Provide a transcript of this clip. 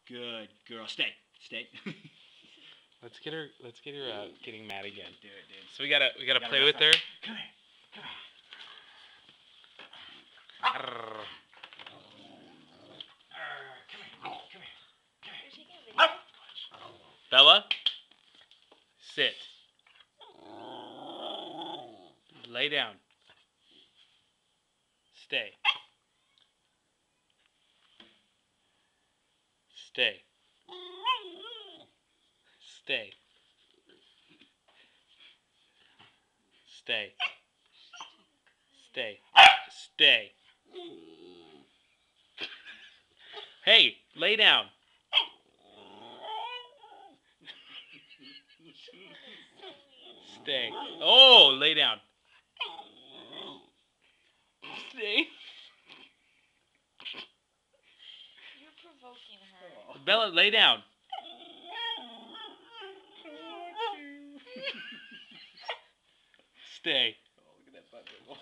Good girl. Stay. Stay. Let's get her getting mad again. Do it, dude. So we gotta play rest with her. Come here. Come here. Arrgh. Come here. You're taking a video? Bella, sit. Lay down. Stay. Stay. Stay. Stay. Stay. Stay. Hey, lay down. Stay. Oh, lay down. Stay. You're provoking her. Bella, lay down. Stay. Oh, look at that butt wiggle.